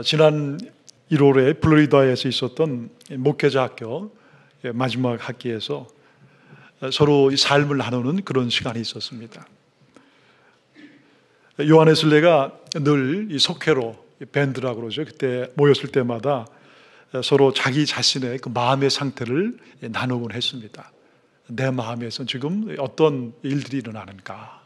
지난 1월에 플로리다에서 있었던 목회자 학교 마지막 학기에서 서로 삶을 나누는 그런 시간이 있었습니다. 요한웨슬리가 늘 이 속회로 밴드라고 그러죠. 그때 모였을 때마다 서로 자기 자신의 그 마음의 상태를 나누곤 했습니다. 내 마음에서 지금 어떤 일들이 일어나는가,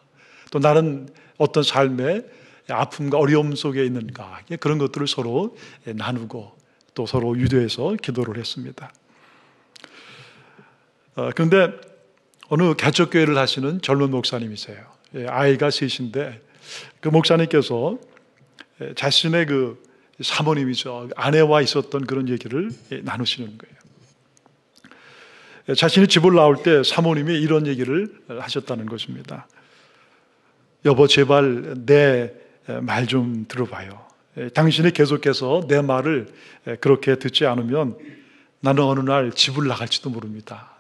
또 나는 어떤 삶의 아픔과 어려움 속에 있는가, 그런 것들을 서로 나누고 또 서로 유도해서 기도를 했습니다. 그런데 어느 개척교회를 하시는 젊은 목사님이세요. 아이가 셋인데 그 목사님께서 자신의 그 사모님이죠, 아내와 있었던 그런 얘기를 나누시는 거예요. 자신이 집을 나올 때 사모님이 이런 얘기를 하셨다는 것입니다. 여보, 제발 내 말 좀 들어봐요. 당신이 계속해서 내 말을 그렇게 듣지 않으면 나는 어느 날 집을 나갈지도 모릅니다.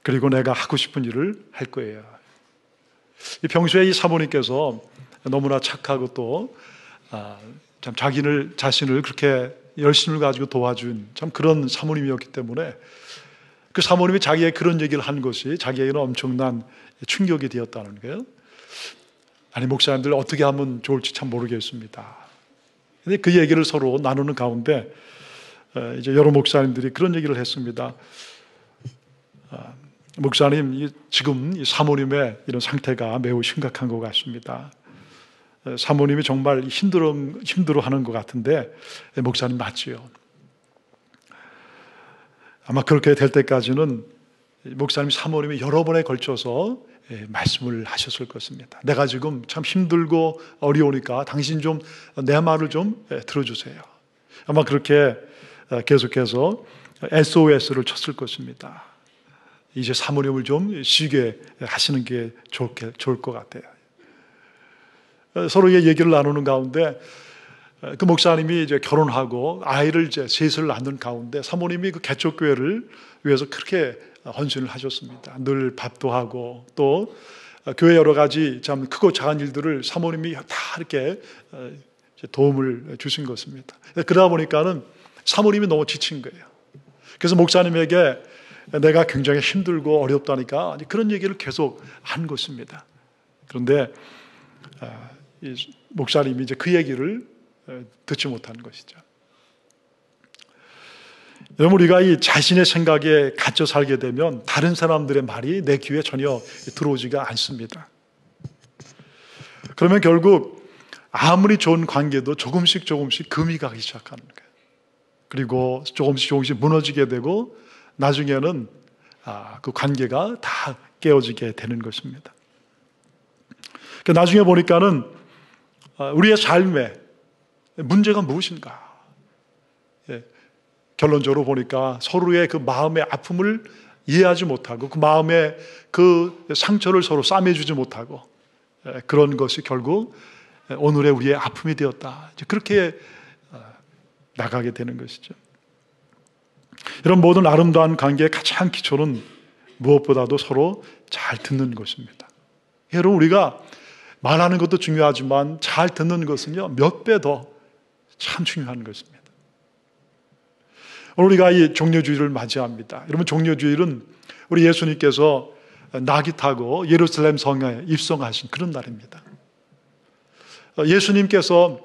그리고 내가 하고 싶은 일을 할 거예요. 평소에 이 사모님께서 너무나 착하고 또 참 자신을 그렇게 열심을 가지고 도와준 참 그런 사모님이었기 때문에 그 사모님이 자기의 그런 얘기를 한 것이 자기에게는 엄청난 충격이 되었다는 거예요. 아니, 목사님들 어떻게 하면 좋을지 참 모르겠습니다. 근데 그 얘기를 서로 나누는 가운데 이제 여러 목사님들이 그런 얘기를 했습니다. 목사님, 지금 이 사모님의 이런 상태가 매우 심각한 것 같습니다. 사모님이 정말 힘들어하는 것 같은데 목사님 맞지요? 아마 그렇게 될 때까지는 목사님 사모님이 여러 번에 걸쳐서 말씀을 하셨을 것입니다. 내가 지금 참 힘들고 어려우니까 당신 좀 내 말을 좀 들어주세요. 아마 그렇게 계속해서 SOS를 쳤을 것입니다. 이제 사모님을 좀 쉬게 하시는 게 좋을 것 같아요. 서로의 얘기를 나누는 가운데 그 목사님이 이제 결혼하고 아이를 이제 셋을 낳는 가운데 사모님이 그 개척교회를 위해서 그렇게 헌신을 하셨습니다. 늘 밥도 하고 또 교회 여러 가지 참 크고 작은 일들을 사모님이 다 이렇게 도움을 주신 것입니다. 그러다 보니까는 사모님이 너무 지친 거예요. 그래서 목사님에게 내가 굉장히 힘들고 어렵다니까 그런 얘기를 계속 한 것입니다. 그런데 목사님이 이제 그 얘기를 듣지 못한 것이죠. 여러분, 우리가 이 자신의 생각에 갇혀 살게 되면 다른 사람들의 말이 내 귀에 전혀 들어오지가 않습니다. 그러면 결국 아무리 좋은 관계도 조금씩 금이 가기 시작하는 거예요. 그리고 조금씩 무너지게 되고 나중에는 그 관계가 다 깨어지게 되는 것입니다. 나중에 보니까는 우리의 삶에 문제가 무엇인가? 결론적으로 보니까 서로의 그 마음의 아픔을 이해하지 못하고 그 마음의 그 상처를 서로 싸매주지 못하고 그런 것이 결국 오늘의 우리의 아픔이 되었다. 그렇게 나가게 되는 것이죠. 이런 모든 아름다운 관계의 가장 기초는 무엇보다도 서로 잘 듣는 것입니다. 여러분, 우리가 말하는 것도 중요하지만 잘 듣는 것은요, 몇 배 더 참 중요한 것입니다. 오늘 우리가 이 종려주일을 맞이합니다. 여러분, 종려주일은 우리 예수님께서 낙이 타고 예루살렘 성에 입성하신 그런 날입니다. 예수님께서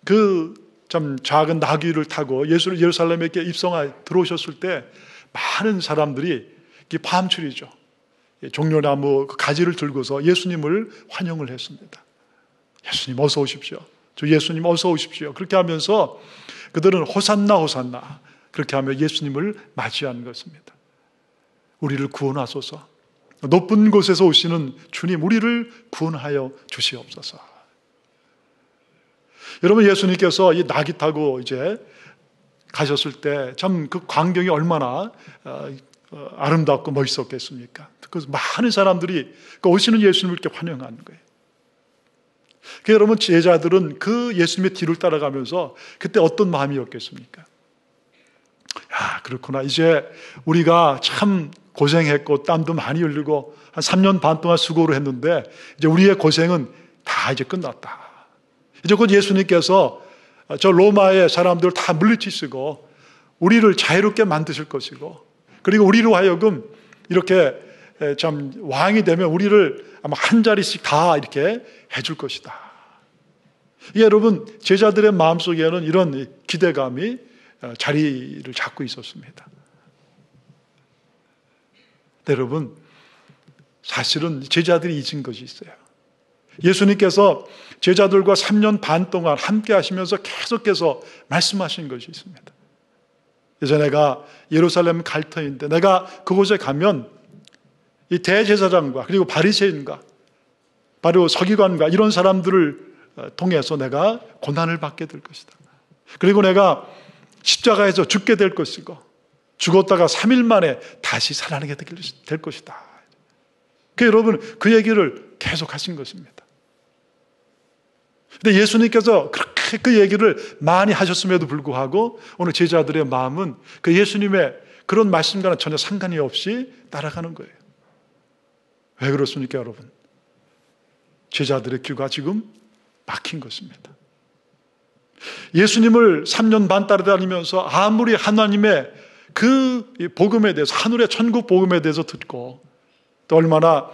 그 참 작은 나귀를 타고 예루살렘에 들어오셨을 때 많은 사람들이 밤출이죠. 종려나무 그 가지를 들고서 예수님을 환영을 했습니다. 예수님 어서 오십시오. 저 예수님 어서 오십시오. 그렇게 하면서 그들은 호산나 호산나 그렇게 하며 예수님을 맞이한 것입니다. 우리를 구원하소서. 높은 곳에서 오시는 주님, 우리를 구원하여 주시옵소서. 여러분, 예수님께서 이 나귀 타고 이제 가셨을 때 참 그 광경이 얼마나 아름답고 멋있었겠습니까? 그래서 많은 사람들이 오시는 예수님을 이렇게 환영하는 거예요. 여러분, 제자들은 그 예수님의 뒤를 따라가면서 그때 어떤 마음이었겠습니까? 그렇구나. 이제 우리가 참 고생했고 땀도 많이 흘리고 한 3년 반 동안 수고를 했는데 이제 우리의 고생은 다 이제 끝났다. 이제 곧 예수님께서 저 로마의 사람들을 다 물리치시고 우리를 자유롭게 만드실 것이고, 그리고 우리로 하여금 이렇게 참 왕이 되면 우리를 아마 한 자리씩 다 이렇게 해줄 것이다. 이게 여러분, 제자들의 마음속에는 이런 기대감이 자리를 잡고 있었습니다. 여러분, 사실은 제자들이 잊은 것이 있어요. 예수님께서 제자들과 3년 반 동안 함께 하시면서 계속해서 말씀하신 것이 있습니다. 이제 내가 예루살렘 갈 터인데 내가 그곳에 가면 이 대제사장과 그리고 바리새인과 바로 서기관과 이런 사람들을 통해서 내가 고난을 받게 될 것이다. 그리고 내가 십자가에서 죽게 될 것이고 죽었다가 3일 만에 다시 살아나게 될 것이다. 여러분, 그 얘기를 계속 하신 것입니다. 근데 예수님께서 그렇게 그 얘기를 많이 하셨음에도 불구하고 오늘 제자들의 마음은 그 예수님의 그런 말씀과는 전혀 상관이 없이 따라가는 거예요. 왜 그렇습니까, 여러분? 제자들의 귀가 지금 막힌 것입니다. 예수님을 3년 반 따라다니면서 아무리 하나님의 그 복음에 대해서, 하늘의 천국 복음에 대해서 듣고 또 얼마나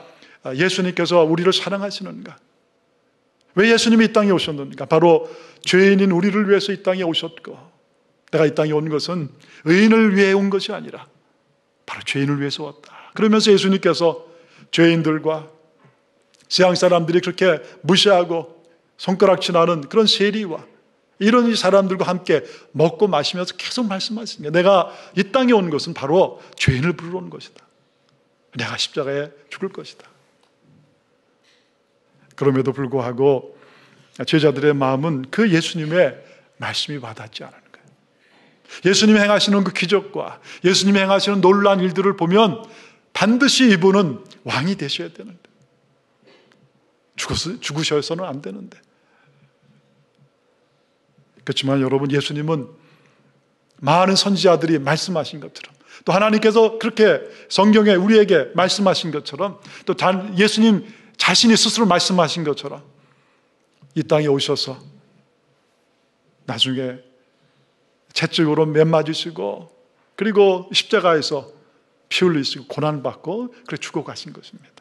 예수님께서 우리를 사랑하시는가, 왜 예수님이 이 땅에 오셨는가, 바로 죄인인 우리를 위해서 이 땅에 오셨고, 내가 이 땅에 온 것은 의인을 위해 온 것이 아니라 바로 죄인을 위해서 왔다. 그러면서 예수님께서 죄인들과 세상 사람들이 그렇게 무시하고 손가락질하는 그런 세리와 이런 이 사람들과 함께 먹고 마시면서 계속 말씀하십니다. 내가 이 땅에 온 것은 바로 죄인을 부르러 온 것이다. 내가 십자가에 죽을 것이다. 그럼에도 불구하고 제자들의 마음은 그 예수님의 말씀이 와닿지 않은 거예요. 예수님이 행하시는 그 기적과 예수님이 행하시는 놀라운 일들을 보면 반드시 이분은 왕이 되셔야 되는데, 죽으셔서는 안 되는데. 그렇지만 여러분, 예수님은 많은 선지자들이 말씀하신 것처럼, 또 하나님께서 그렇게 성경에 우리에게 말씀하신 것처럼, 또 예수님 자신이 스스로 말씀하신 것처럼 이 땅에 오셔서 나중에 채찍으로 매맞으시고 그리고 십자가에서 피 흘리시고 고난받고 그렇게 죽어가신 것입니다.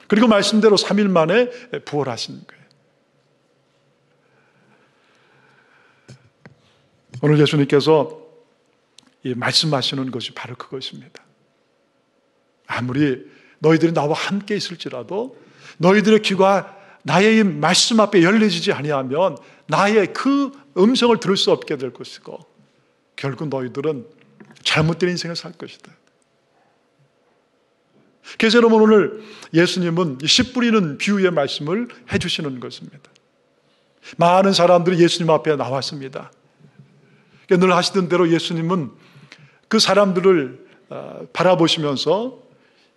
그리고 말씀대로 3일 만에 부활하신 거예요. 오늘 예수님께서 말씀하시는 것이 바로 그것입니다. 아무리 너희들이 나와 함께 있을지라도 너희들의 귀가 나의 이 말씀 앞에 열려지지 아니하면 나의 그 음성을 들을 수 없게 될 것이고 결국 너희들은 잘못된 인생을 살 것이다. 그래서 여러분, 오늘 예수님은 씨 뿌리는 비유의 말씀을 해주시는 것입니다. 많은 사람들이 예수님 앞에 나왔습니다. 늘 하시던 대로 예수님은 그 사람들을 바라보시면서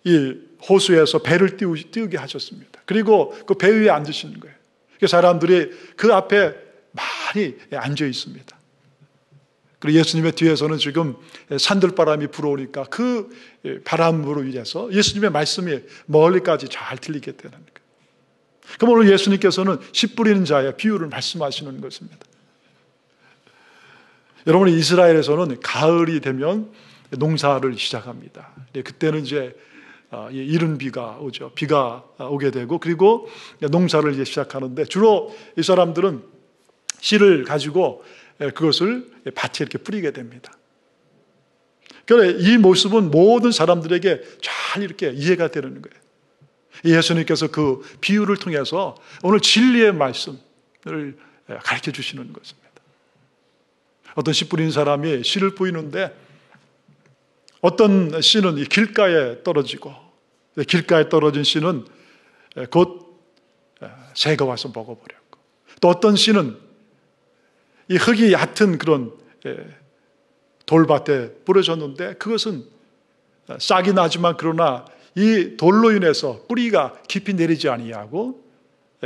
이 호수에서 배를 띄우게 하셨습니다. 그리고 그 배 위에 앉으시는 거예요. 그 사람들이 그 앞에 많이 앉아 있습니다. 그리고 예수님의 뒤에서는 지금 산들바람이 불어오니까 그 바람으로 인해서 예수님의 말씀이 멀리까지 잘 들리게 되는 거예요. 그럼 오늘 예수님께서는 씨 뿌리는 자의 비유를 말씀하시는 것입니다. 여러분, 이스라엘에서는 가을이 되면 농사를 시작합니다. 그때는 이제 이른 비가 오죠. 비가 오게 되고 그리고 농사를 이제 시작하는데 주로 이 사람들은 씨를 가지고 그것을 밭에 이렇게 뿌리게 됩니다. 그래, 이 모습은 모든 사람들에게 잘 이렇게 이해가 되는 거예요. 예수님께서 그 비유를 통해서 오늘 진리의 말씀을 가르쳐 주시는 것입니다. 어떤 씨 뿌리는 사람이 씨를 뿌리는데 어떤 씨는 이 길가에 떨어지고 길가에 떨어진 씨는 곧 새가 와서 먹어버렸고, 또 어떤 씨는 이 흙이 얕은 그런 돌밭에 뿌려졌는데 그것은 싹이 나지만 그러나 이 돌로 인해서 뿌리가 깊이 내리지 아니하고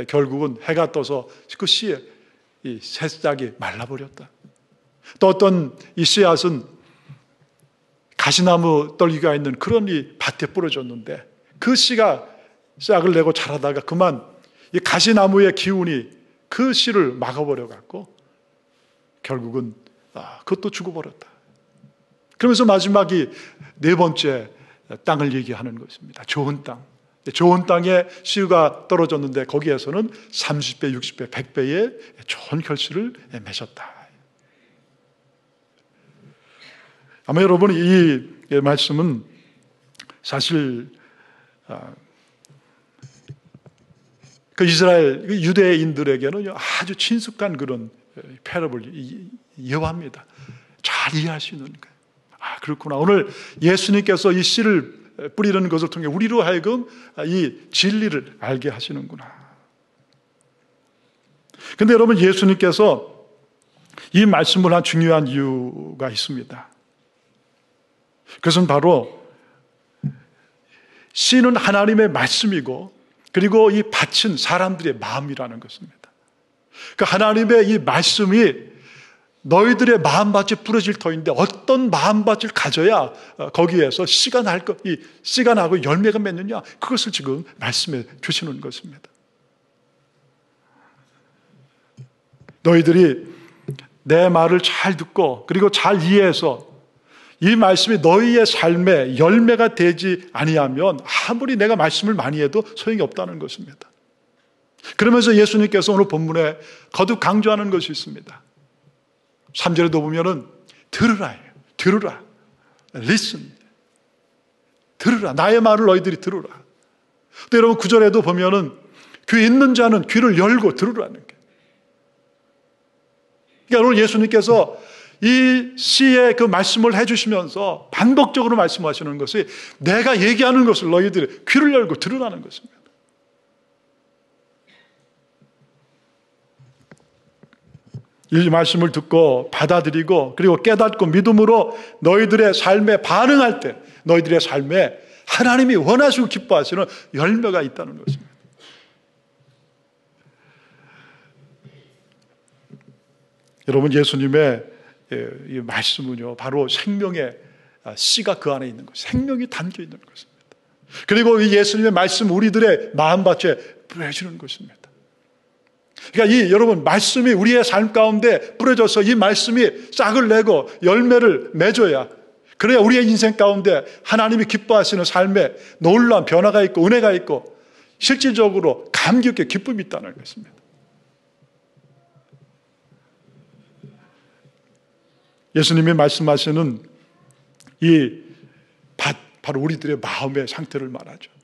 결국은 해가 떠서 그 씨의 이 새싹이 말라버렸다. 또 어떤 이 씨앗은 가시나무 떨기가 있는 그런 이 밭에 뿌려졌는데 그 씨가 싹을 내고 자라다가 그만 이 가시나무의 기운이 그 씨를 막아버려 갖고 결국은 그것도 죽어버렸다. 그러면서 마지막이 네 번째 땅을 얘기하는 것입니다. 좋은 땅. 좋은 땅에 씨가 떨어졌는데 거기에서는 30배, 60배, 100배의 좋은 결실을 맺었다. 아마 여러분 이 말씀은 사실 그 이스라엘 유대인들에게는 아주 친숙한 그런 패러블 이해합니다. 잘 이해할 수 있는 거예요. 그렇구나. 오늘 예수님께서 이 씨를 뿌리는 것을 통해 우리로 하여금 이 진리를 알게 하시는구나. 근데 여러분 예수님께서 이 말씀을 한 중요한 이유가 있습니다. 그것은 바로 씨는 하나님의 말씀이고 그리고 이 밭은 사람들의 마음이라는 것입니다. 그 하나님의 이 말씀이 너희들의 마음밭에 부러질 터인데 어떤 마음밭을 가져야 거기에서 씨가 씨가 나고 열매가 맺느냐, 그것을 지금 말씀해 주시는 것입니다. 너희들이 내 말을 잘 듣고 그리고 잘 이해해서 이 말씀이 너희의 삶에 열매가 되지 아니하면 아무리 내가 말씀을 많이 해도 소용이 없다는 것입니다. 그러면서 예수님께서 오늘 본문에 거듭 강조하는 것이 있습니다. 3절에도 보면은 들으라예요. 들으라. Listen. 들으라. 나의 말을 너희들이 들으라. 또 여러분 9절에도 보면은 귀 있는 자는 귀를 열고 들으라는 게. 그러니까 오늘 예수님께서 이 시의 그 말씀을 해주시면서 반복적으로 말씀하시는 것이 내가 얘기하는 것을 너희들이 귀를 열고 들으라는 것입니다. 이 말씀을 듣고 받아들이고 그리고 깨닫고 믿음으로 너희들의 삶에 반응할 때 너희들의 삶에 하나님이 원하시고 기뻐하시는 열매가 있다는 것입니다. 여러분 예수님의 이 말씀은요 바로 생명의 씨가 그 안에 있는 것, 생명이 담겨 있는 것입니다. 그리고 이 예수님의 말씀 우리들의 마음밭에 뿌려지는 것입니다. 그러니까 여러분 말씀이 우리의 삶 가운데 뿌려져서 이 말씀이 싹을 내고 열매를 맺어야, 그래야 우리의 인생 가운데 하나님이 기뻐하시는 삶에 놀라운 변화가 있고 은혜가 있고 실질적으로 감격 있게 기쁨이 있다는 것입니다. 예수님이 말씀하시는 이 밭, 바로 우리들의 마음의 상태를 말하죠.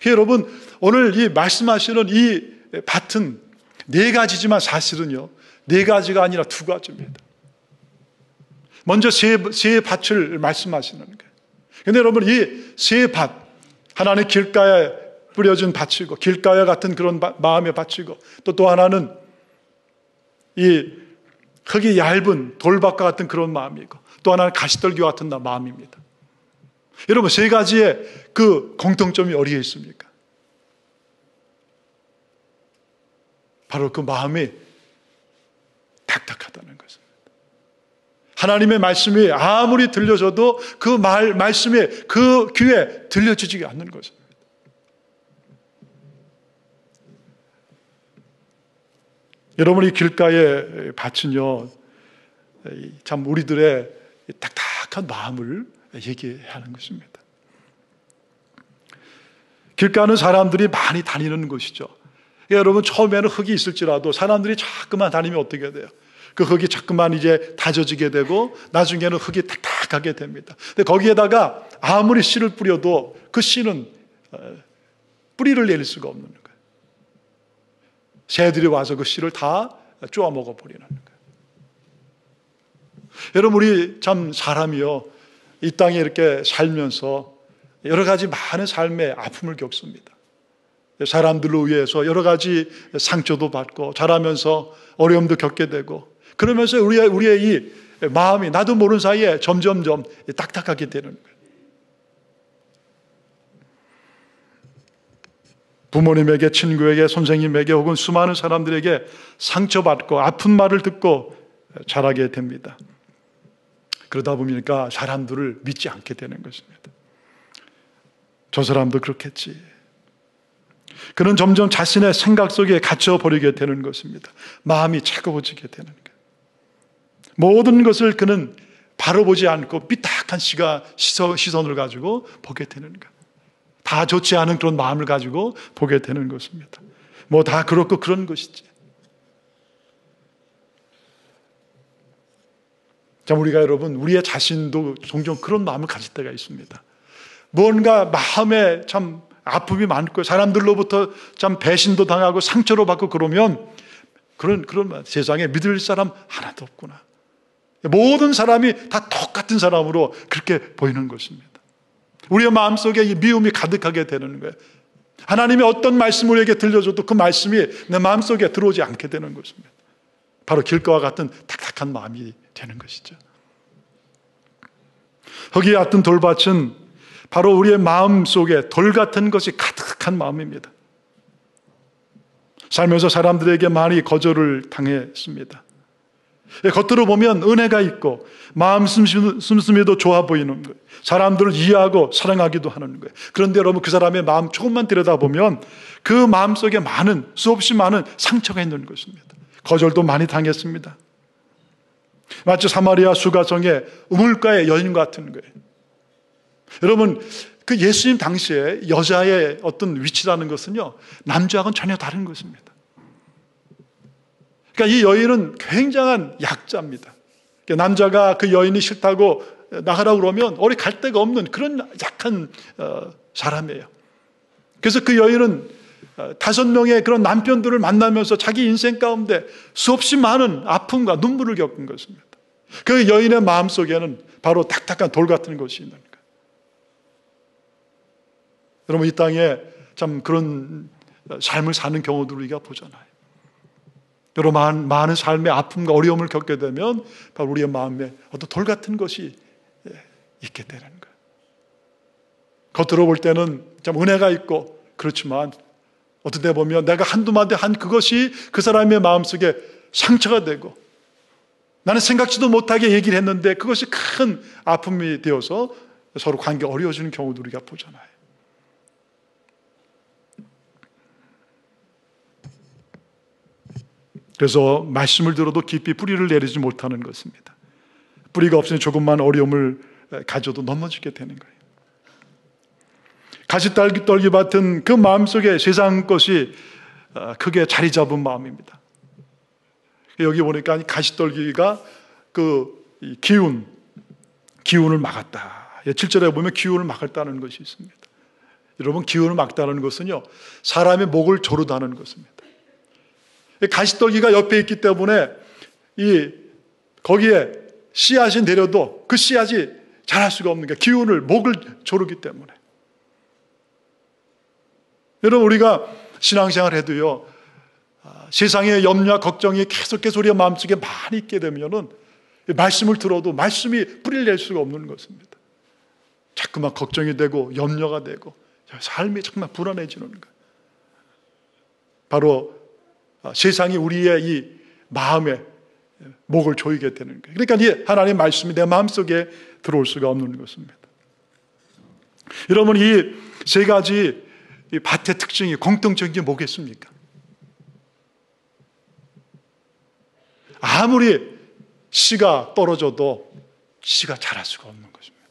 여러분 오늘 이 말씀하시는 이 밭은 네 가지지만 사실은요 네 가지가 아니라 두 가지입니다. 먼저 새 밭을 말씀하시는 거예요. 그런데 여러분 이 새 밭, 하나는 길가에 뿌려진 밭이고 길가에 같은 그런 마음의 밭이고 또 하나는 이 흙이 얇은 돌밭과 같은 그런 마음이고 또 하나는 가시떨기와 같은 마음입니다. 여러분 세 가지의 그 공통점이 어디에 있습니까? 바로 그 마음이 탁탁하다는 것입니다. 하나님의 말씀이 아무리 들려져도 그 말씀이 그 귀에 들려지지 않는 것입니다. 여러분이 길가의 밭은요 참 우리들의 딱딱한 마음을 얘기하는 것입니다. 길가는 사람들이 많이 다니는 곳이죠. 여러분 처음에는 흙이 있을지라도 사람들이 자꾸만 다니면 어떻게 돼요? 그 흙이 자꾸만 이제 다져지게 되고 나중에는 흙이 딱딱하게 됩니다. 근데 거기에다가 아무리 씨를 뿌려도 그 씨는 뿌리를 내릴 수가 없는 거예요. 새들이 와서 그 씨를 다 쪼아 먹어버리는 거예요. 여러분 우리 참 사람이요 이 땅에 이렇게 살면서 여러 가지 많은 삶의 아픔을 겪습니다. 사람들로 의해서 여러 가지 상처도 받고 자라면서 어려움도 겪게 되고 그러면서 우리의 이 마음이 나도 모르는 사이에 점점점 딱딱하게 되는 거예요. 부모님에게, 친구에게, 선생님에게 혹은 수많은 사람들에게 상처받고 아픈 말을 듣고 자라게 됩니다. 그러다 보니까 사람들을 믿지 않게 되는 것입니다. 저 사람도 그렇겠지. 그는 점점 자신의 생각 속에 갇혀버리게 되는 것입니다. 마음이 차가워지게 되는 거예요. 모든 것을 그는 바로 보지 않고 삐딱한 시선을 가지고 보게 되는 거예요. 다 좋지 않은 그런 마음을 가지고 보게 되는 것입니다. 뭐 다 그렇고 그런 것이지. 자, 우리가 여러분, 우리의 자신도 종종 그런 마음을 가질 때가 있습니다. 뭔가 마음에 참 아픔이 많고 사람들로부터 참 배신도 당하고 상처로 받고 그러면 그런 세상에 믿을 사람 하나도 없구나. 모든 사람이 다 똑같은 사람으로 그렇게 보이는 것입니다. 우리의 마음속에 이 미움이 가득하게 되는 거예요. 하나님이 어떤 말씀을 우리에게 들려줘도 그 말씀이 내 마음속에 들어오지 않게 되는 것입니다. 바로 길가와 같은 탁탁한 마음이 되는 것이죠. 흙이 같은 돌밭은 바로 우리의 마음 속에 돌 같은 것이 가득한 마음입니다. 살면서 사람들에게 많이 거절을 당했습니다. 겉으로 보면 은혜가 있고 마음 씀씀이도 좋아 보이는 거예요. 사람들을 이해하고 사랑하기도 하는 거예요. 그런데 여러분, 그 사람의 마음 조금만 들여다보면 그 마음 속에 수없이 많은 상처가 있는 것입니다. 거절도 많이 당했습니다. 마치 사마리아 수가성의 우물가의 여인 같은 거예요. 여러분, 그 예수님 당시에 여자의 어떤 위치라는 것은요, 남자하고는 전혀 다른 것입니다. 그러니까 이 여인은 굉장한 약자입니다. 남자가 그 여인이 싫다고 나가라고 그러면 어디 갈 데가 없는 그런 약한 사람이에요. 그래서 그 여인은 5명의 그런 남편들을 만나면서 자기 인생 가운데 수없이 많은 아픔과 눈물을 겪은 것입니다. 그 여인의 마음속에는 바로 탁탁한 돌 같은 것이 있는 거예요. 여러분, 이 땅에 참 그런 삶을 사는 경우들을 우리가 보잖아요. 여러분, 많은 삶의 아픔과 어려움을 겪게 되면 바로 우리의 마음에 어떤 돌 같은 것이 있게 되는 거예요. 겉으로 볼 때는 참 은혜가 있고 그렇지만 어떤 때 보면 내가 한두 마디 한 그것이 그 사람의 마음속에 상처가 되고 나는 생각지도 못하게 얘기를 했는데 그것이 큰 아픔이 되어서 서로 관계가 어려워지는 경우도 우리가 보잖아요. 그래서 말씀을 들어도 깊이 뿌리를 내리지 못하는 것입니다. 뿌리가 없으니 조금만 어려움을 가져도 넘어지게 되는 거예요. 가시떨기 같은 그 마음속에 세상 것이 크게 자리 잡은 마음입니다. 여기 보니까 가시떨기가 그 기운을 막았다. 7절에 보면 기운을 막았다는 것이 있습니다. 여러분, 기운을 막다는 것은요, 사람의 목을 조르다는 것입니다. 가시떨기가 옆에 있기 때문에 거기에 씨앗이 내려도 그 씨앗이 자랄 수가 없는 게 기운을, 목을 조르기 때문에. 여러분, 우리가 신앙생활 해도요, 세상의 염려와 걱정이 계속해서 우리의 마음속에 많이 있게 되면은 말씀을 들어도 말씀이 뿌리를 낼 수가 없는 것입니다. 자꾸만 걱정이 되고 염려가 되고 삶이 정말 불안해지는 거예요. 바로 세상이 우리의 이 마음에 목을 조이게 되는 거예요. 그러니까 이 하나님의 말씀이 내 마음속에 들어올 수가 없는 것입니다. 여러분, 이 세 가지 이 밭의 특징이 공통적인 게 뭐겠습니까? 아무리 씨가 떨어져도 씨가 자랄 수가 없는 것입니다.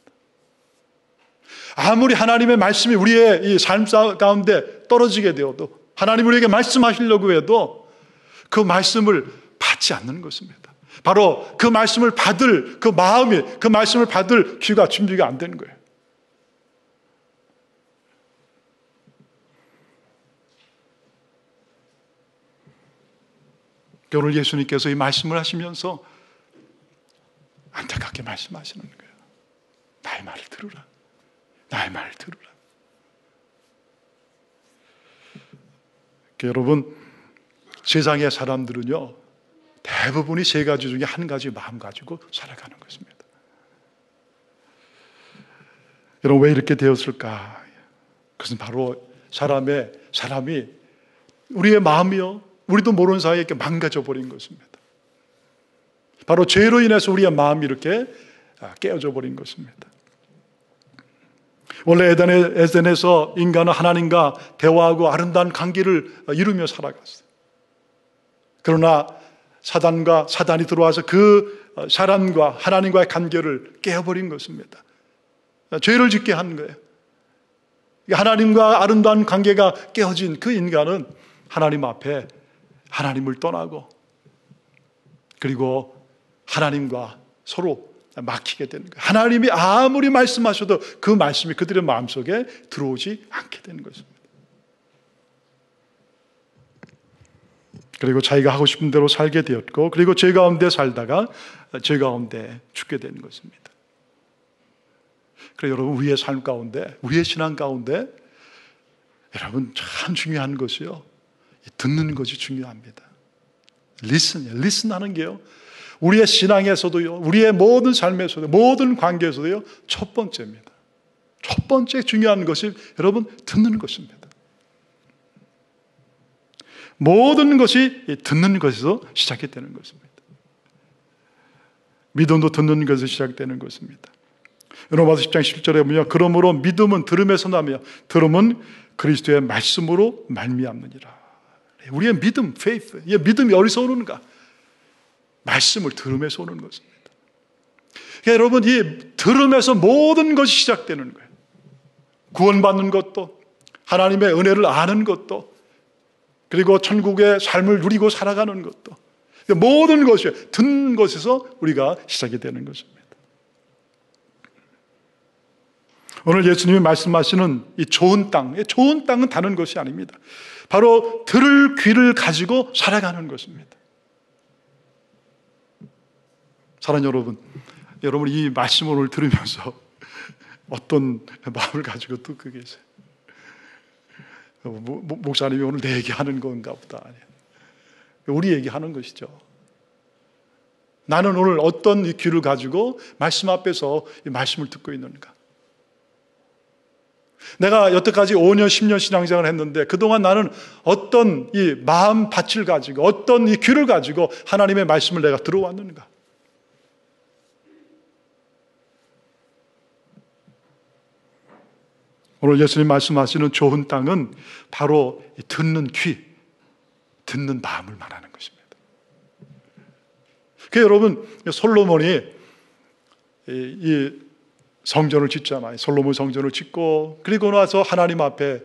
아무리 하나님의 말씀이 우리의 이 삶 가운데 떨어지게 되어도 하나님 우리에게 말씀하시려고 해도 그 말씀을 받지 않는 것입니다. 바로 그 말씀을 받을 그 마음이, 그 말씀을 받을 귀가 준비가 안 되는 거예요. 오늘 예수님께서 이 말씀을 하시면서 안타깝게 말씀하시는 거예요. 나의 말을 들으라. 나의 말을 들으라. 여러분, 세상의 사람들은요, 대부분이 세 가지 중에 한 가지 마음 가지고 살아가는 것입니다. 여러분, 왜 이렇게 되었을까? 그것은 바로 사람이 우리의 마음이요, 우리도 모르는 사이에 이렇게 망가져 버린 것입니다. 바로 죄로 인해서 우리의 마음이 이렇게 깨어져 버린 것입니다. 원래 에덴에서 인간은 하나님과 대화하고 아름다운 관계를 이루며 살아갔어요. 그러나 사단이 들어와서 그 사람과 하나님과의 관계를 깨어버린 것입니다. 죄를 짓게 한 거예요. 하나님과 아름다운 관계가 깨어진 그 인간은 하나님 앞에 하나님을 떠나고 그리고 하나님과 서로 막히게 되는 거예요. 하나님이 아무리 말씀하셔도 그 말씀이 그들의 마음속에 들어오지 않게 되는 것입니다. 그리고 자기가 하고 싶은 대로 살게 되었고, 그리고 죄 가운데 살다가 죄 가운데 죽게 되는 것입니다. 그래서 여러분, 우리의 삶 가운데, 우리의 신앙 가운데 여러분 참 중요한 것이요, 듣는 것이 중요합니다. listen 하는 게요, 우리의 신앙에서도요, 우리의 모든 삶에서도, 모든 관계에서도요, 첫 번째입니다. 첫 번째 중요한 것이 여러분 듣는 것입니다. 모든 것이 듣는 것에서 시작이 되는 것입니다. 믿음도 듣는 것에서 시작되는 것입니다. 로마서 10장 11절에 보면 그러므로 믿음은 들음에서 나며 들음은 그리스도의 말씀으로 말미암느니라. 우리의 믿음, faith, 이 믿음이 어디서 오는가? 말씀을 들음에서 오는 것입니다. 그러니까 여러분, 이 들음에서 모든 것이 시작되는 거예요. 구원받는 것도, 하나님의 은혜를 아는 것도, 그리고 천국의 삶을 누리고 살아가는 것도, 모든 것이 듣는 것에서 우리가 시작이 되는 것입니다. 오늘 예수님이 말씀하시는 이 좋은 땅은 다른 것이 아닙니다. 바로 들을 귀를 가지고 살아가는 것입니다. 사랑하는 여러분 이 말씀을 오늘 들으면서 어떤 마음을 가지고 듣고 계세요? 목사님이 오늘 내 얘기하는 건가 보다. 아니에요. 우리 얘기하는 것이죠. 나는 오늘 어떤 이 귀를 가지고 말씀 앞에서 이 말씀을 듣고 있는가? 내가 여태까지 5년, 10년 신앙생활을 했는데 그동안 나는 어떤 이 마음 밭을 가지고, 어떤 이 귀를 가지고 하나님의 말씀을 내가 들어왔는가? 오늘 예수님 말씀하시는 좋은 땅은 바로 듣는 귀, 듣는 마음을 말하는 것입니다. 그 여러분, 솔로몬이 이 성전을 짓잖아요. 솔로몬 성전을 짓고 그리고 나서 하나님 앞에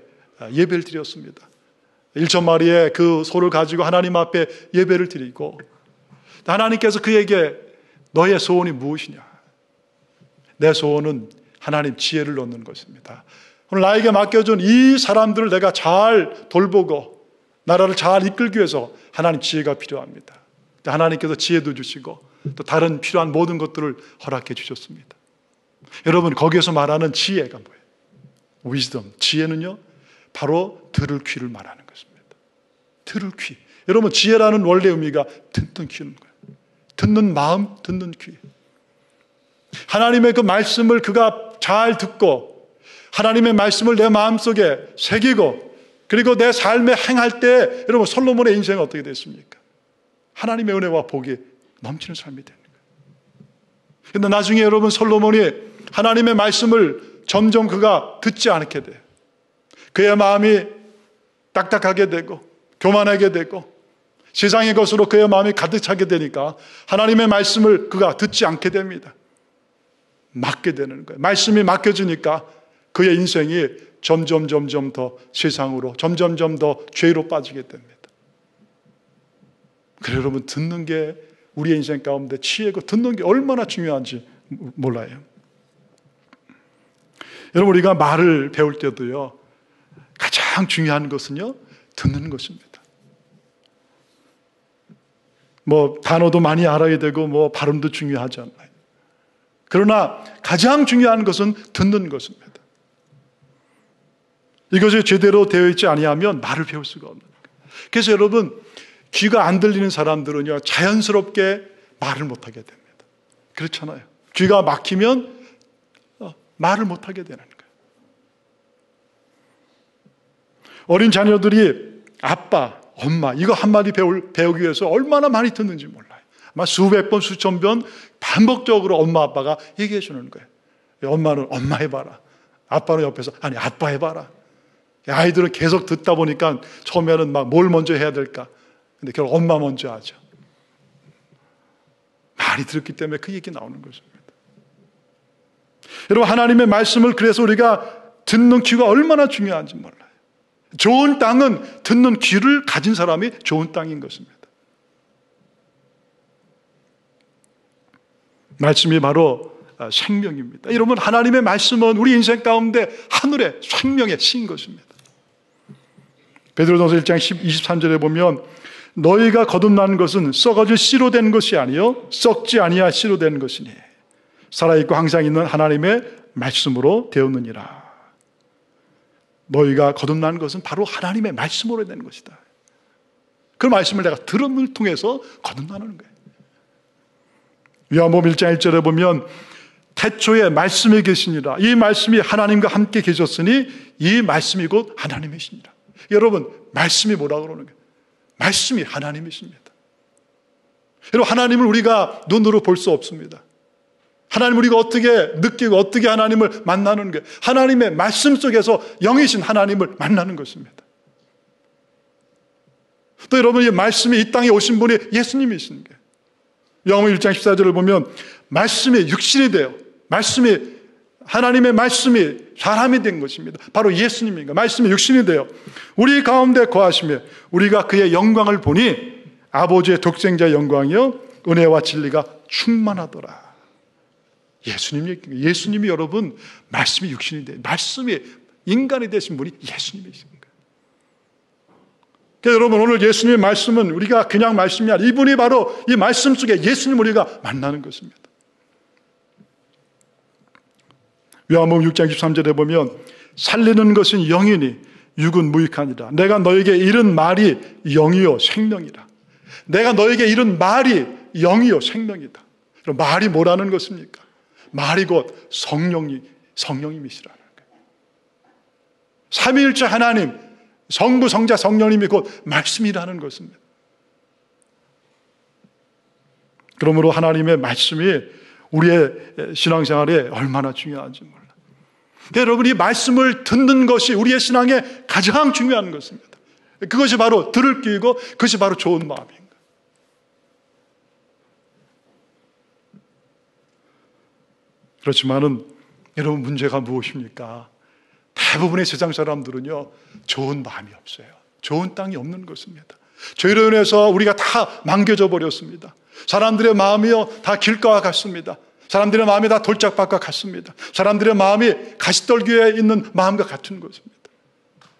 예배를 드렸습니다. 1,000마리의 그 소를 가지고 하나님 앞에 예배를 드리고, 하나님께서 그에게 너의 소원이 무엇이냐? 내 소원은 하나님 지혜를 얻는 것입니다. 오늘 나에게 맡겨준 이 사람들을 내가 잘 돌보고 나라를 잘 이끌기 위해서 하나님 지혜가 필요합니다. 하나님께서 지혜도 주시고 또 다른 필요한 모든 것들을 허락해 주셨습니다. 여러분, 거기에서 말하는 지혜가 뭐예요? wisdom, 지혜는요, 바로 들을 귀를 말하는 것입니다. 들을 귀. 여러분, 지혜라는 원래 의미가 듣는 귀는 거예요. 듣는 마음, 듣는 귀. 하나님의 그 말씀을 그가 잘 듣고 하나님의 말씀을 내 마음속에 새기고 그리고 내 삶에 행할 때 여러분, 솔로몬의 인생은 어떻게 됐습니까? 하나님의 은혜와 복이 넘치는 삶이 되는 거예요. 그런데 나중에 여러분, 솔로몬이 하나님의 말씀을 점점 그가 듣지 않게 돼요. 그의 마음이 딱딱하게 되고 교만하게 되고 세상의 것으로 그의 마음이 가득 차게 되니까 하나님의 말씀을 그가 듣지 않게 됩니다. 맡게 되는 거예요. 말씀이 맡겨지니까 그의 인생이 점점 더 세상으로, 점점 더 죄로 빠지게 됩니다. 그래 여러분, 듣는 게 우리의 인생 가운데 지혜고 듣는 게 얼마나 중요한지 몰라요. 여러분, 우리가 말을 배울 때도요, 가장 중요한 것은요, 듣는 것입니다. 단어도 많이 알아야 되고 발음도 중요하잖아요. 그러나 가장 중요한 것은 듣는 것입니다. 이것이 제대로 되어 있지 아니하면 말을 배울 수가 없는 거예요. 그래서 여러분, 귀가 안 들리는 사람들은요, 자연스럽게 말을 못하게 됩니다. 그렇잖아요. 귀가 막히면 말을 못하게 되는 거예요. 어린 자녀들이 아빠, 엄마 이거 한마디 배우기 위해서 얼마나 많이 듣는지 몰라요. 아마 수백 번, 수천 번 반복적으로 엄마, 아빠가 얘기해 주는 거예요. 엄마는 엄마 해봐라. 아빠는 옆에서 아니 아빠 해봐라. 아이들은 계속 듣다 보니까 처음에는 막 뭘 먼저 해야 될까. 근데 결국 엄마 먼저 하죠. 많이 들었기 때문에 그 얘기 나오는 것입니다. 여러분, 하나님의 말씀을 그래서 우리가 듣는 귀가 얼마나 중요한지 몰라요. 좋은 땅은 듣는 귀를 가진 사람이 좋은 땅인 것입니다. 말씀이 바로 생명입니다. 여러분, 하나님의 말씀은 우리 인생 가운데 하늘의 생명의 씨인 것입니다. 베드로전서 1장 23절에 보면 너희가 거듭난 것은 썩어질 씨로 된 것이 아니요 썩지 아니할 씨로 된 것이니 살아있고 항상 있는 하나님의 말씀으로 되었느니라. 너희가 거듭난 것은 바로 하나님의 말씀으로 된 것이다. 그 말씀을 내가 들음을 통해서 거듭나는 거예요. 요한복음 1장 1절에 보면 태초에 말씀이 계시니라. 이 말씀이 하나님과 함께 계셨으니 이 말씀이 곧 하나님이시니라. 여러분, 말씀이 뭐라고 그러는 거예요? 말씀이 하나님이십니다. 여러분, 하나님을 우리가 눈으로 볼 수 없습니다. 하나님 우리가 어떻게 느끼고 어떻게 하나님을 만나는 거예요? 하나님의 말씀 속에서 영이신 하나님을 만나는 것입니다. 또 여러분, 이 말씀이 이 땅에 오신 분이 예수님이신 거예요. 요한복음 1장 14절을 보면 말씀이 육신이 되어 하나님의 말씀이 사람이 된 것입니다. 바로 예수님입니다. 말씀이 육신이 되어 우리 가운데 거하시며 우리가 그의 영광을 보니 아버지의 독생자의 영광이요 은혜와 진리가 충만하더라. 예수님이 여러분 말씀이 육신이 돼 말씀이 인간이 되신 분이 예수님이신 거예요. 그러니까 여러분, 오늘 예수님의 말씀은 우리가 그냥 말씀이 아니라 이분이 바로 이 말씀 속에 예수님 우리가 만나는 것입니다. 요한복음 6장 13절에 보면 살리는 것은 영이니 육은 무익하니라. 내가 너에게 이른 말이 영이요 생명이라. 내가 너에게 이른 말이 영이요 생명이다. 그럼 말이 뭐라는 것입니까? 말이 곧 성령님이시라는 거예요. 삼위일체 하나님, 성부, 성자, 성령님이 곧 말씀이라는 것입니다. 그러므로 하나님의 말씀이 우리의 신앙생활에 얼마나 중요한지 몰라요. 여러분, 이 말씀을 듣는 것이 우리의 신앙에 가장 중요한 것입니다. 그것이 바로 들을 귀이고 그것이 바로 좋은 마음인 거예요. 그렇지만은 여러분, 문제가 무엇입니까? 대부분의 세상 사람들은요 좋은 마음이 없어요. 좋은 땅이 없는 것입니다. 죄로 인해서 우리가 다 망겨져 버렸습니다. 사람들의 마음이요 다 길가와 같습니다. 사람들의 마음이 다 돌짝밭과 같습니다. 사람들의 마음이 가시떨기에 있는 마음과 같은 것입니다.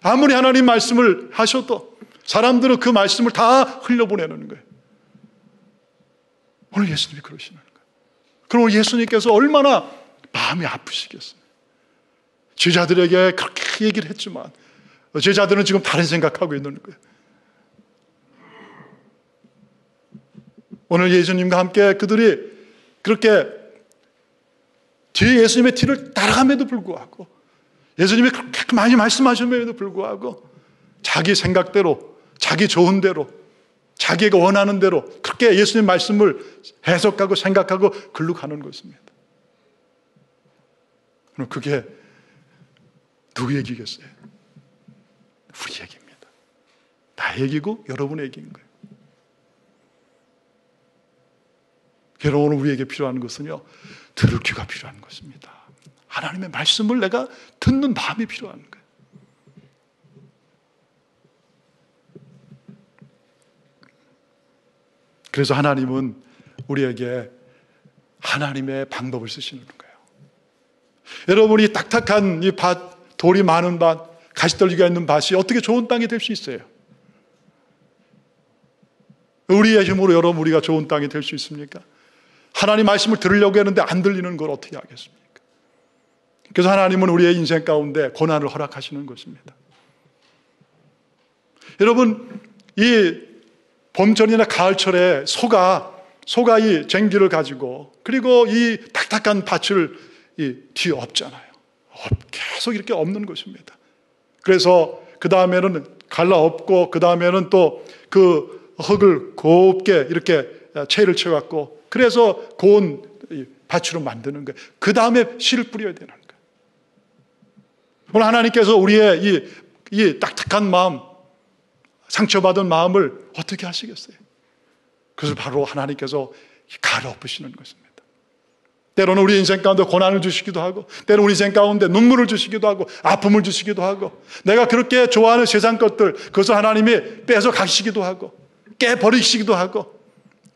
아무리 하나님 말씀을 하셔도 사람들은 그 말씀을 다 흘려보내는 거예요. 오늘 예수님이 그러시는 거예요. 그럼 예수님께서 얼마나 마음이 아프시겠어요. 제자들에게 그렇게 얘기를 했지만 제자들은 지금 다른 생각하고 있는 거예요. 오늘 예수님과 함께 그들이 그렇게 뒤에 예수님의 뒤를 따라감에도 불구하고 예수님이 그렇게 많이 말씀하셨음에도 불구하고 자기 생각대로, 자기 좋은 대로, 자기가 원하는 대로 그렇게 예수님 말씀을 해석하고 생각하고 글로 가는 것입니다. 그럼 그게 누구 얘기겠어요? 우리 얘기입니다. 나 얘기고 여러분의 얘기인 거예요. 여러분, 우리에게 필요한 것은요 들을 귀가 필요한 것입니다. 하나님의 말씀을 내가 듣는 마음이 필요한 거예요. 그래서 하나님은 우리에게 하나님의 방법을 쓰시는 거예요. 여러분이 딱딱한 이 밭, 돌이 많은 밭, 가시떨기가 있는 밭이 어떻게 좋은 땅이 될 수 있어요? 우리의 힘으로 여러분 우리가 좋은 땅이 될 수 있습니까? 하나님 말씀을 들으려고 했는데 안 들리는 걸 어떻게 하겠습니까? 그래서 하나님은 우리의 인생 가운데 고난을 허락하시는 것입니다. 여러분, 이 봄철이나 가을철에 소가 이 쟁기를 가지고 그리고 이 딱딱한 밭을 뒤에 엎잖아요. 계속 이렇게 엎는 것입니다. 그래서 그 다음에는 갈라 엎고 그 다음에는 또 그 흙을 곱게 이렇게 채를 쳐갖고 그래서 고운 밭으로 만드는 거예요. 그 다음에 씨를 뿌려야 되는 거예요. 오늘 하나님께서 우리의 이 딱딱한 마음, 상처받은 마음을 어떻게 하시겠어요? 그것을 바로 하나님께서 갈아엎으시는 것입니다. 때로는 우리 인생 가운데 고난을 주시기도 하고, 때로는 우리 인생 가운데 눈물을 주시기도 하고, 아픔을 주시기도 하고, 내가 그렇게 좋아하는 세상 것들, 그것을 하나님이 뺏어 가시기도 하고, 깨버리시기도 하고,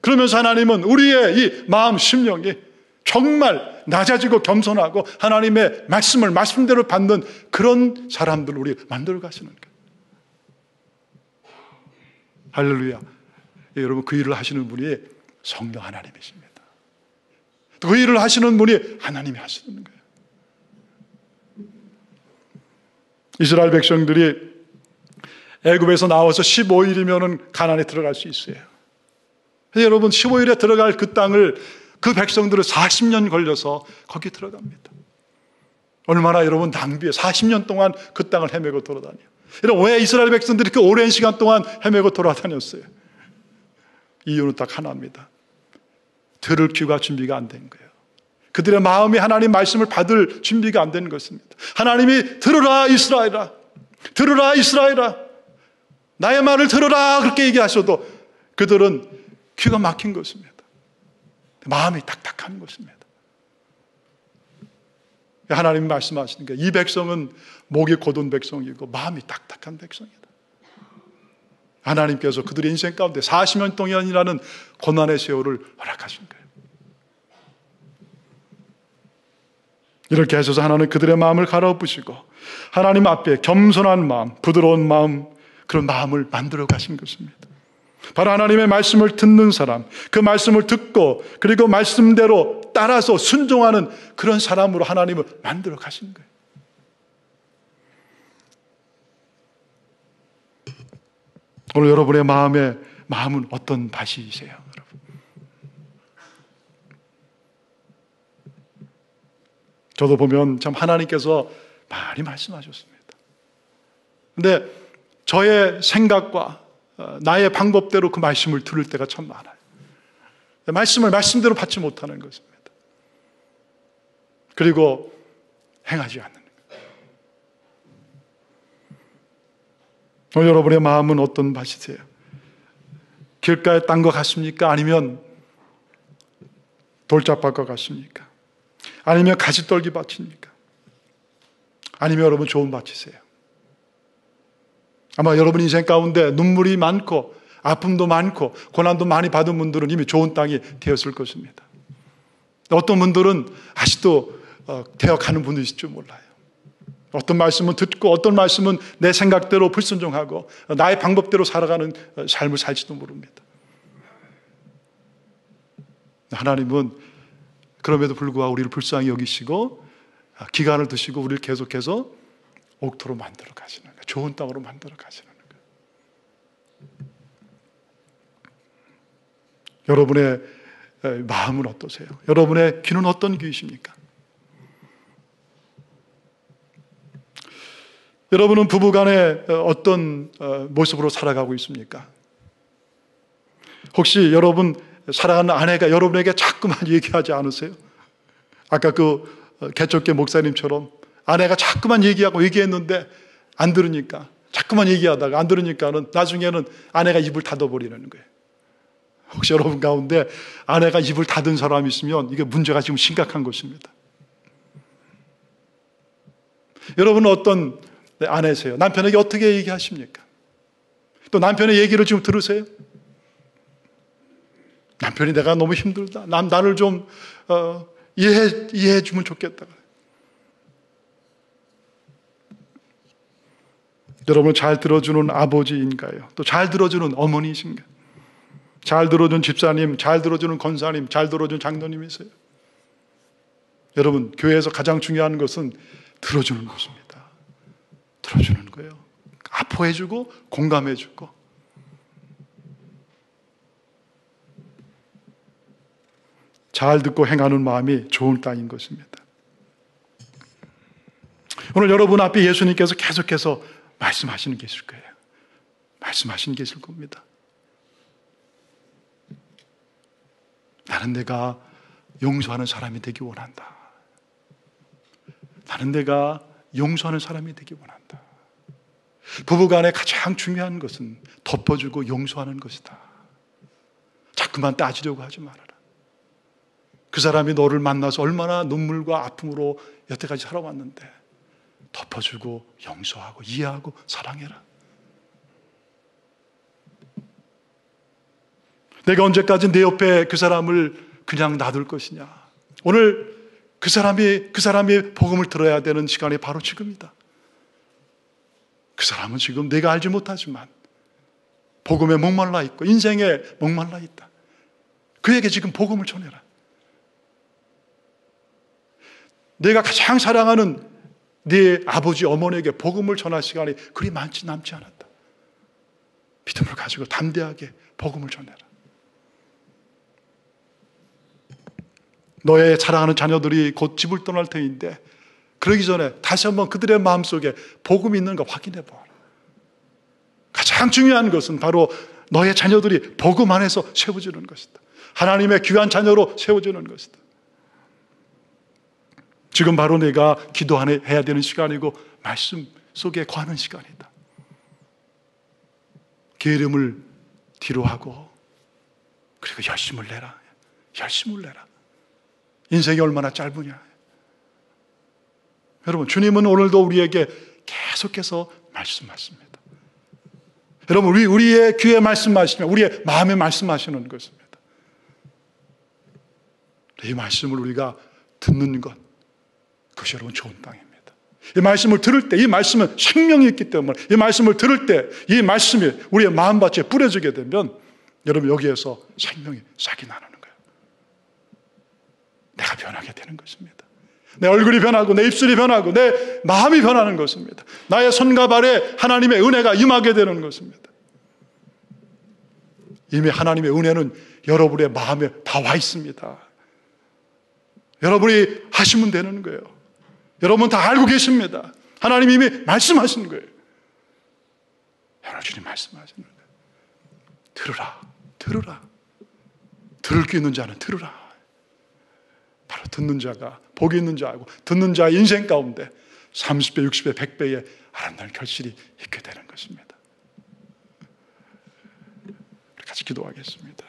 그러면서 하나님은 우리의 이 마음, 심령이 정말 낮아지고 겸손하고 하나님의 말씀을 말씀대로 받는 그런 사람들을 우리 만들어 가시는 거예요. 할렐루야. 여러분, 그 일을 하시는 분이 성령 하나님이십니다. 그 일을 하시는 분이 하나님이 하시는 거예요. 이스라엘 백성들이 애굽에서 나와서 15일이면 가나안에 들어갈 수 있어요. 여러분, 15일에 들어갈 그 땅을 그 백성들은 40년 걸려서 거기 들어갑니다. 얼마나 여러분 낭비해. 40년 동안 그 땅을 헤매고 돌아다녀. 여러분, 왜 이스라엘 백성들이 그 오랜 시간 동안 헤매고 돌아다녔어요? 이유는 딱 하나입니다. 들을 귀가 준비가 안 된 거예요. 그들의 마음이 하나님 말씀을 받을 준비가 안 된 것입니다. 하나님이 들으라 이스라엘아, 들으라 이스라엘아, 나의 말을 들으라 그렇게 얘기하셔도 그들은 귀가 막힌 것입니다. 마음이 딱딱한 것입니다. 하나님이 말씀하시는 게 이 백성은 목이 곧은 백성이고 마음이 딱딱한 백성이다. 하나님께서 그들의 인생 가운데 40년 동안이라는 고난의 세월을 허락하신 거예요. 이렇게 하셔서 하나님은 그들의 마음을 갈아엎으시고 하나님 앞에 겸손한 마음, 부드러운 마음, 그런 마음을 만들어 가신 것입니다. 바로 하나님의 말씀을 듣는 사람, 그 말씀을 듣고 그리고 말씀대로 따라서 순종하는 그런 사람으로 하나님을 만들어 가신 거예요. 오늘 여러분의 마음은 어떤 밭이세요, 여러분? 저도 보면 참 하나님께서 많이 말씀하셨습니다. 근데 저의 생각과 나의 방법대로 그 말씀을 들을 때가 참 많아요. 말씀을 말씀대로 받지 못하는 것입니다. 그리고 행하지 않는 거예요. 오늘 여러분의 마음은 어떤 밭이세요? 길가에 딴 것 같습니까? 아니면 돌짝밭과 같습니까? 아니면 가지떨기 밭입니까? 아니면 여러분 좋은 밭이세요? 아마 여러분 인생 가운데 눈물이 많고 아픔도 많고 고난도 많이 받은 분들은 이미 좋은 땅이 되었을 것입니다. 어떤 분들은 아직도 되어가는 분도 있을 줄 몰라요. 어떤 말씀은 듣고 어떤 말씀은 내 생각대로 불순종하고 나의 방법대로 살아가는 삶을 살지도 모릅니다. 하나님은 그럼에도 불구하고 우리를 불쌍히 여기시고 기간을 두시고 우리를 계속해서 옥토로 만들어 가시는 거예요. 좋은 땅으로 만들어 가시는 거예요. 여러분의 마음은 어떠세요? 여러분의 귀는 어떤 귀이십니까? 여러분은 부부간에 어떤 모습으로 살아가고 있습니까? 혹시 여러분 사랑하는 아내가 여러분에게 자꾸만 얘기하지 않으세요? 아까 그 개척교 목사님처럼 아내가 자꾸만 얘기했는데 안 들으니까 자꾸만 얘기하다가 안 들으니까는 나중에는 아내가 입을 닫아버리는 거예요. 혹시 여러분 가운데 아내가 입을 닫은 사람이 있으면 이게 문제가 지금 심각한 것입니다. 여러분은 어떤 아내세요? 남편에게 어떻게 얘기하십니까? 또 남편의 얘기를 지금 들으세요? 남편이 내가 너무 힘들다. 나를 좀 이해해 주면 좋겠다. 여러분 잘 들어주는 아버지인가요? 또 잘 들어주는 어머니이신가요? 잘 들어준 집사님, 잘 들어주는 권사님, 잘 들어준 장로님이세요? 여러분 교회에서 가장 중요한 것은 들어주는 것입니다. 들어주는 거예요. 아파해주고 공감해주고. 잘 듣고 행하는 마음이 좋은 땅인 것입니다. 오늘 여러분 앞에 예수님께서 계속해서 말씀하시는 게 있을 거예요. 말씀하시는 게 있을 겁니다. 나는 내가 용서하는 사람이 되기 원한다. 나는 내가 용서하는 사람이 되기 원한다. 부부간에 가장 중요한 것은 덮어주고 용서하는 것이다. 자꾸만 따지려고 하지 말아라. 그 사람이 너를 만나서 얼마나 눈물과 아픔으로 여태까지 살아왔는데 덮어주고 용서하고 이해하고 사랑해라. 내가 언제까지 내 옆에 그 사람을 그냥 놔둘 것이냐. 오늘 그 사람이 복음을 들어야 되는 시간이 바로 지금이다. 그 사람은 지금 내가 알지 못하지만 복음에 목말라 있고 인생에 목말라 있다. 그에게 지금 복음을 전해라. 내가 가장 사랑하는 네 아버지 어머니에게 복음을 전할 시간이 그리 남지 않았다. 믿음을 가지고 담대하게 복음을 전해라. 너의 사랑하는 자녀들이 곧 집을 떠날 터인데 그러기 전에 다시 한번 그들의 마음속에 복음이 있는가 확인해 보아라. 가장 중요한 것은 바로 너의 자녀들이 복음 안에서 세워지는 것이다. 하나님의 귀한 자녀로 세워지는 것이다. 지금 바로 내가 기도해야 되는 시간이고 말씀 속에 거하는 시간이다. 게으름을 뒤로 하고 그리고 열심을 내라. 열심을 내라. 인생이 얼마나 짧으냐. 여러분, 주님은 오늘도 우리에게 계속해서 말씀하십니다. 여러분, 우리의 귀에 말씀하시면 우리의 마음에 말씀하시는 것입니다. 이 말씀을 우리가 듣는 것, 그것이 여러분 좋은 땅입니다. 이 말씀을 들을 때, 이 말씀은 생명이 있기 때문에 이 말씀을 들을 때 이 말씀이 우리의 마음밭에 뿌려지게 되면 여러분 여기에서 생명이 싹이 나누는 거예요. 내가 변하게 되는 것입니다. 내 얼굴이 변하고 내 입술이 변하고 내 마음이 변하는 것입니다. 나의 손과 발에 하나님의 은혜가 임하게 되는 것입니다. 이미 하나님의 은혜는 여러분의 마음에 다 와 있습니다. 여러분이 하시면 되는 거예요. 여러분 다 알고 계십니다. 하나님이 이미 말씀하신 거예요. 여러분이 말씀하시는 거예요. 들으라, 들으라. 들을 게 있는 자는 들으라. 바로 듣는 자가 복이 있는 자하고 듣는 자의 인생 가운데 30배, 60배, 100배의 아름다운 결실이 있게 되는 것입니다. 우리 같이 기도하겠습니다.